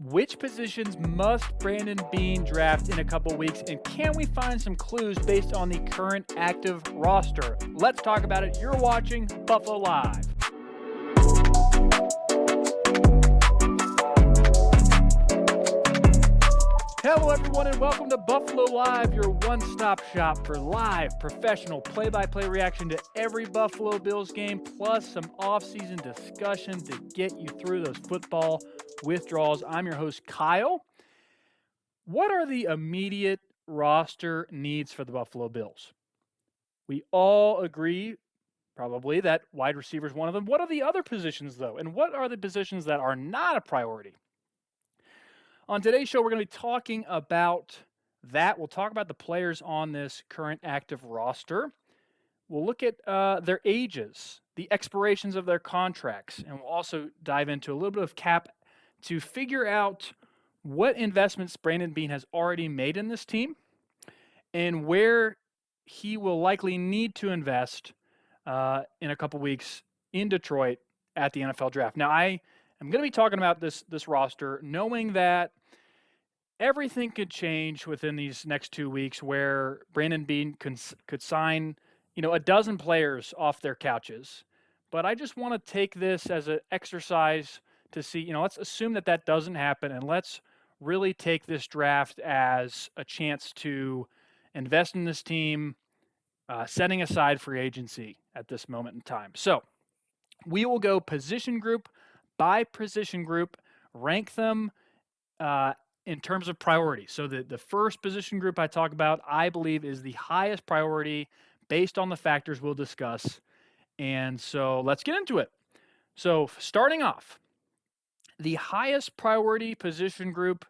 Which positions must Brandon Bean draft in a couple weeks, and can we find some clues based on the current active roster? Let's talk about it. You're watching Buffalo Live. Hello, everyone, and welcome to Buffalo Live, your one-stop shop for live, professional, play-by-play reaction to every Buffalo Bills game, plus some off-season discussion to get you through those football withdrawals. I'm your host, Kyle. What are the immediate roster needs for the Buffalo Bills? We all agree, probably, that wide receiver is one of them. What are the other positions, though? And what are the positions that are not a priority? On today's show, we're going to be talking about that. We'll talk about the players on this current active roster. We'll look at their ages, the expirations of their contracts, and we'll also dive into a little bit of cap to figure out what investments Brandon Bean has already made in this team and where he will likely need to invest in a couple weeks in Detroit at the NFL draft. Now, I am going to be talking about this roster, knowing that everything could change within these next 2 weeks, where Brandon Bean could sign, a dozen players off their couches. But I just want to take this as an exercise to see, let's assume that doesn't happen, and let's really take this draft as a chance to invest in this team, setting aside free agency at this moment in time. So we will go position group by position group, rank them in terms of priority. So the first position group I talk about, I believe, is the highest priority based on the factors we'll discuss. And so let's get into it. So starting off, the highest priority position group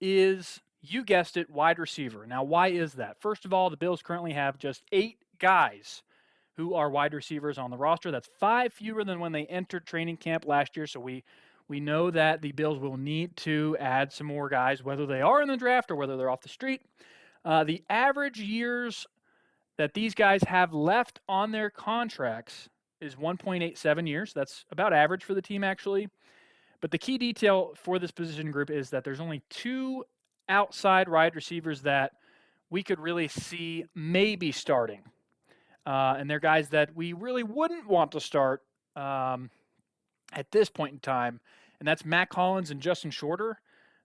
is, you guessed it, wide receiver. Now, why is that? First of all, the Bills currently have just 8 guys who are wide receivers on the roster. That's 5 fewer than when they entered training camp last year. So we know that the Bills will need to add some more guys, whether they are in the draft or whether they're off the street. The average years that these guys have left on their contracts is 1.87 years. That's about average for the team, actually. But the key detail for this position group is that there's only 2 outside wide receivers that we could really see maybe starting. And they're guys that we really wouldn't want to start at this point in time, and that's Matt Collins and Justin Shorter.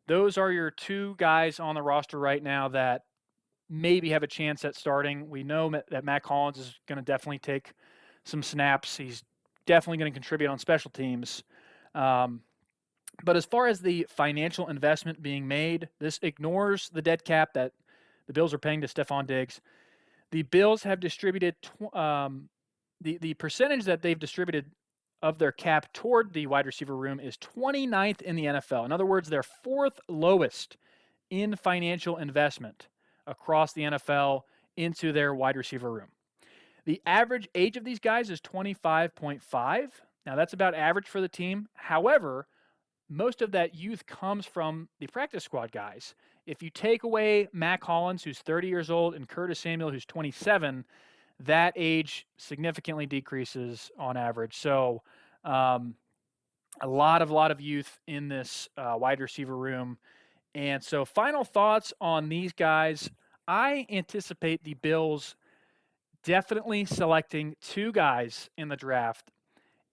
Those are your 2 guys on the roster right now that maybe have a chance at starting. We know that Matt Collins is going to definitely take some snaps. He's definitely going to contribute on special teams. But as far as the financial investment being made, this ignores the dead cap that the Bills are paying to Stephon Diggs. The Bills have distributed the percentage that they've distributed of their cap toward the wide receiver room is 29th in the NFL. In other words, they're 4th lowest in financial investment across the NFL into their wide receiver room. The average age of these guys is 25.5. Now, that's about average for the team. However, most of that youth comes from the practice squad guys. If you take away Matt Collins, who's 30 years old, and Curtis Samuel, who's 27, that age significantly decreases on average. So a lot of youth in this wide receiver room. And so final thoughts on these guys. I anticipate the Bills definitely selecting 2 guys in the draft.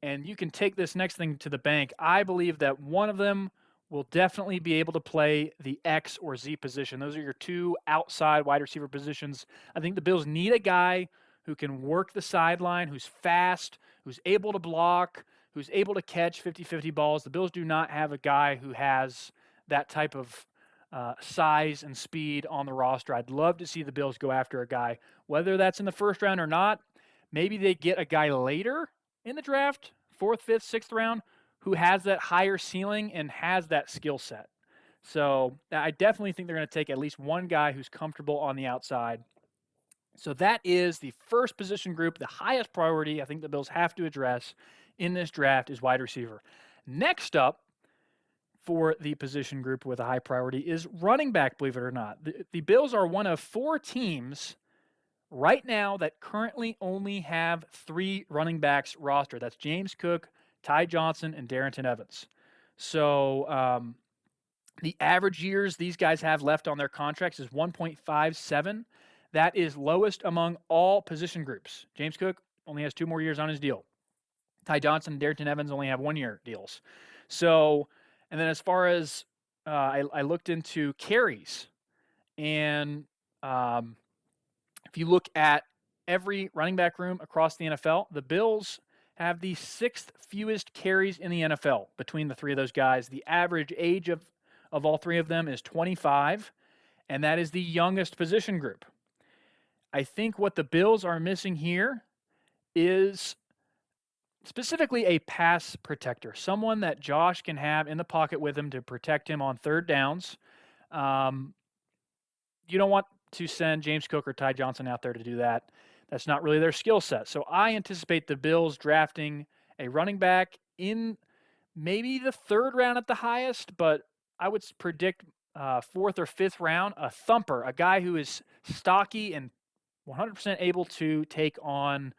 And you can take this next thing to the bank. I believe that one of them will definitely be able to play the X or Z position. Those are your 2 outside wide receiver positions. I think the Bills need a guy who can work the sideline, who's fast, who's able to block, who's able to catch 50-50 balls. The Bills do not have a guy who has that type of size and speed on the roster. I'd love to see the Bills go after a guy, whether that's in the first round or not. Maybe they get a guy later in the draft, 4th, 5th, 6th round, who has that higher ceiling and has that skill set. So I definitely think they're going to take at least one guy who's comfortable on the outside. So that is the first position group, the highest priority I think the Bills have to address in this draft is wide receiver. Next up for the position group with a high priority is running back, believe it or not. The Bills are one of 4 teams right now that currently only have 3 running backs rostered. That's James Cook, Ty Johnson, and Darrington Evans. So The average years these guys have left on their contracts is 1.57. That is lowest among all position groups. James Cook only has 2 more years on his deal. Ty Johnson and Darrington Evans only have 1-year deals. So, and then as far as I looked into carries, and if you look at every running back room across the NFL, the Bills have the 6th fewest carries in the NFL between the 3 of those guys. The average age of all 3 of them is 25, and that is the youngest position group. I think what the Bills are missing here is specifically a pass protector, someone that Josh can have in the pocket with him to protect him on third downs. You don't want to send James Cook or Ty Johnson out there to do that. That's not really their skill set. So I anticipate the Bills drafting a running back in maybe the 3rd round at the highest, but I would predict 4th or 5th round, a thumper, a guy who is stocky and 100% able to take on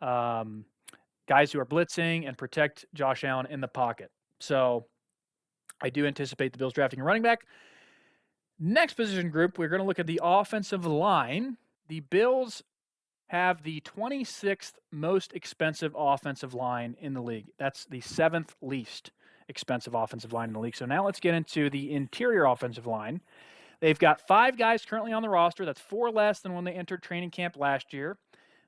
guys who are blitzing and protect Josh Allen in the pocket. So I do anticipate the Bills drafting a running back. Next position group, we're going to look at the offensive line. The Bills have the 26th most expensive offensive line in the league. That's the 7th least expensive offensive line in the league. So now let's get into the interior offensive line. They've got 5 guys currently on the roster. That's 4 less than when they entered training camp last year.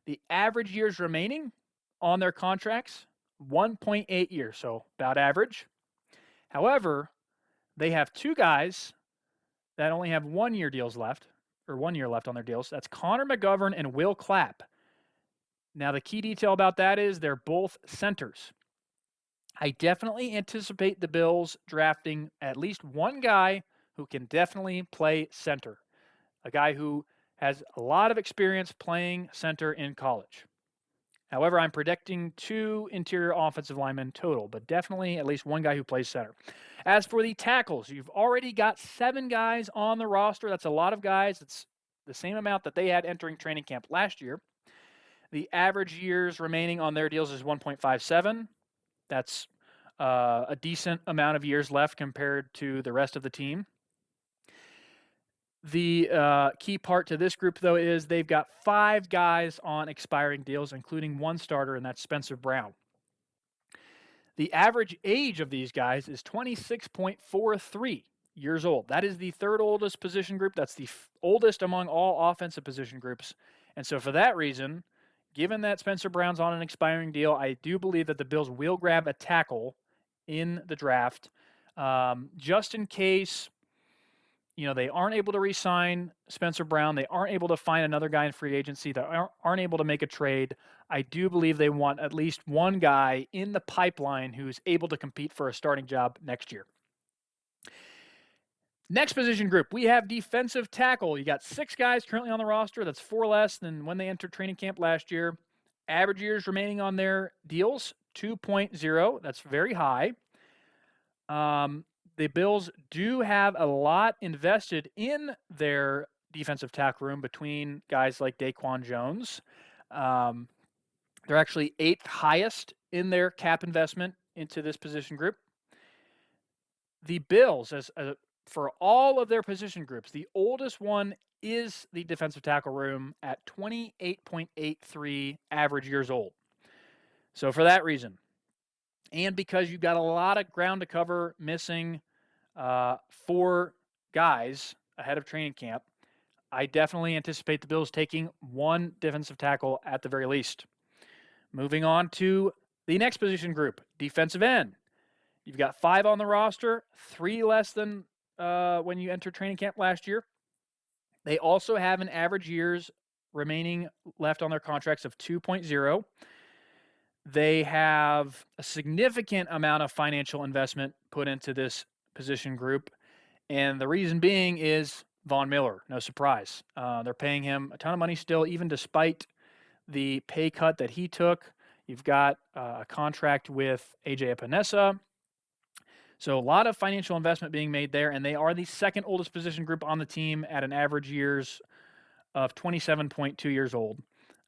The average years remaining on their contracts, 1.8 years, so about average. However, they have 2 guys that only have 1-year deals left, or 1 year left on their deals. That's Connor McGovern and Will Clapp. Now, the key detail about that is they're both centers. I definitely anticipate the Bills drafting at least one guy who can definitely play center, a guy who has a lot of experience playing center in college. However, I'm predicting 2 interior offensive linemen total, but definitely at least one guy who plays center. As for the tackles, you've already got 7 guys on the roster. That's a lot of guys. It's the same amount that they had entering training camp last year. The average years remaining on their deals is 1.57. That's a decent amount of years left compared to the rest of the team. The key part to this group, though, is they've got 5 guys on expiring deals, including 1 starter, and that's Spencer Brown. The average age of these guys is 26.43 years old. That is the 3rd oldest position group. That's the oldest among all offensive position groups. And so for that reason, given that Spencer Brown's on an expiring deal, I do believe that the Bills will grab a tackle in the draft, just in case they aren't able to re-sign Spencer Brown. They aren't able to find another guy in free agency. They aren't able to make a trade. I do believe they want at least one guy in the pipeline who's able to compete for a starting job next year. Next position group, we have defensive tackle. You got 6 guys currently on the roster. That's 4 less than when they entered training camp last year. Average years remaining on their deals, 2.0. That's very high. The Bills do have a lot invested in their defensive tackle room between guys like Daquan Jones. They're actually 8th highest in their cap investment into this position group. The Bills, for all of their position groups, the oldest one is the defensive tackle room at 28.83 average years old. So for that reason, and because you've got a lot of ground to cover missing 4 guys ahead of training camp, I definitely anticipate the Bills taking 1 defensive tackle at the very least. Moving on to the next position group, defensive end. You've got 5 on the roster, 3 less than when you entered training camp last year. They also have an average years remaining left on their contracts of 2.0. They have a significant amount of financial investment put into this position group, and the reason being is Von Miller. No surprise. They're paying him a ton of money still, even despite the pay cut that he took. You've got a contract with AJ Epinesa. So a lot of financial investment being made there, and they are the 2nd oldest position group on the team at an average years of 27.2 years old.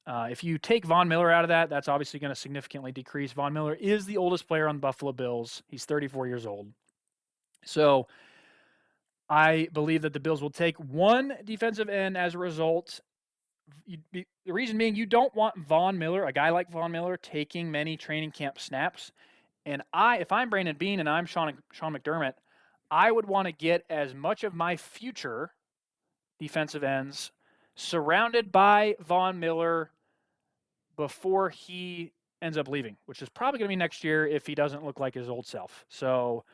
If you take Von Miller out of that, that's obviously going to significantly decrease. Von Miller is the oldest player on the Buffalo Bills. He's 34 years old. So I believe that the Bills will take one defensive end as a result. The reason being, you don't want Von Miller, a guy like Von Miller, taking many training camp snaps. And if I'm Brandon Beane and I'm Sean McDermott, I would want to get as much of my future defensive ends surrounded by Von Miller before he ends up leaving, which is probably going to be next year if he doesn't look like his old self. So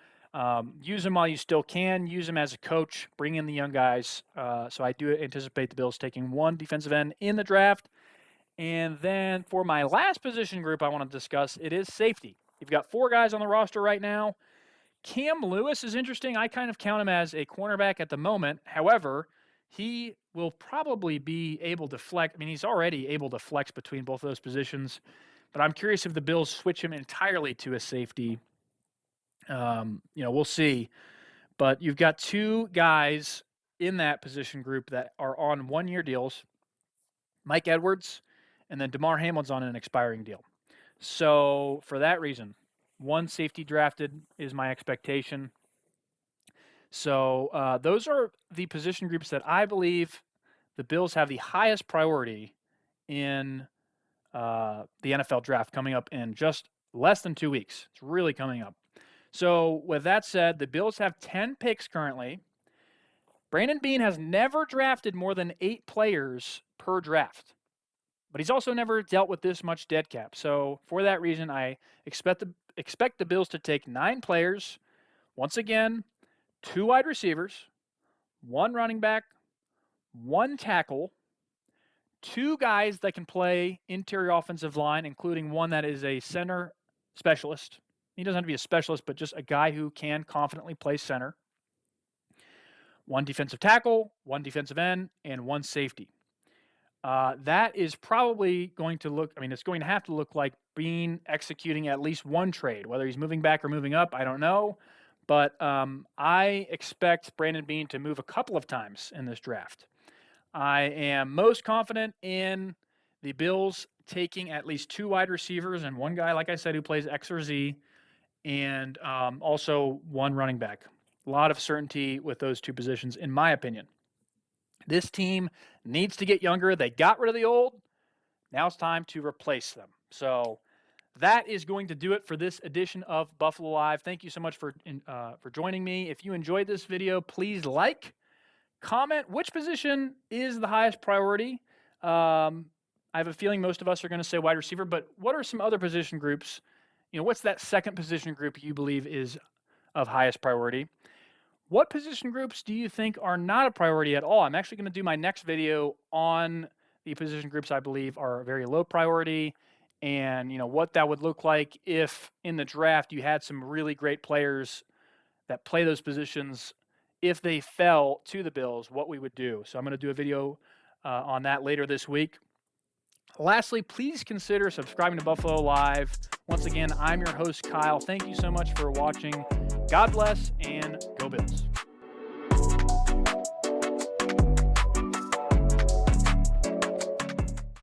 use him while you still can. Use him as a coach. Bring in the young guys. So I do anticipate the Bills taking one defensive end in the draft. And then for my last position group I want to discuss, it is safety. You've got 4 guys on the roster right now. Cam Lewis is interesting. I kind of count him as a cornerback at the moment. However, he will probably be able to flex. I mean, he's already able to flex between both of those positions. But I'm curious if the Bills switch him entirely to a safety. We'll see. But you've got 2 guys in that position group that are on 1-year deals. Mike Edwards and then DeMar Hamlin's on an expiring deal. So for that reason, 1 safety drafted is my expectation. So those are the position groups that I believe the Bills have the highest priority in the NFL draft coming up in just less than 2 weeks. It's really coming up. So with that said, the Bills have 10 picks currently. Brandon Beane has never drafted more than 8 players per draft. But he's also never dealt with this much dead cap. So for that reason, I expect the Bills to take 9 players. Once again, 2 wide receivers, 1 running back, 1 tackle, 2 guys that can play interior offensive line, including one that is a center specialist. He doesn't have to be a specialist, but just a guy who can confidently play center. 1 defensive tackle, 1 defensive end, and 1 safety. That is probably going to look, it's going to have to look like Beane executing at least 1 trade. Whether he's moving back or moving up, I don't know. But I expect Brandon Beane to move a couple of times in this draft. I am most confident in the Bills taking at least 2 wide receivers and 1 guy, like I said, who plays X or Z, and also 1 running back. A lot of certainty with those 2 positions, in my opinion. This team needs to get younger. They got rid of the old. Now it's time to replace them. So that is going to do it for this edition of Buffalo Live. Thank you so much for joining me. If you enjoyed this video, please like, comment which position is the highest priority. I have a feeling most of us are going to say wide receiver, but what are some other position groups? What's that second position group you believe is of highest priority? What position groups do you think are not a priority at all? I'm actually going to do my next video on the position groups I believe are very low priority, and what that would look like if in the draft you had some really great players that play those positions. If they fell to the Bills, what we would do. So I'm going to do a video on that later this week. Lastly, please consider subscribing to Buffalo Live. Once again, I'm your host, Kyle. Thank you so much for watching. God bless, and go Bills.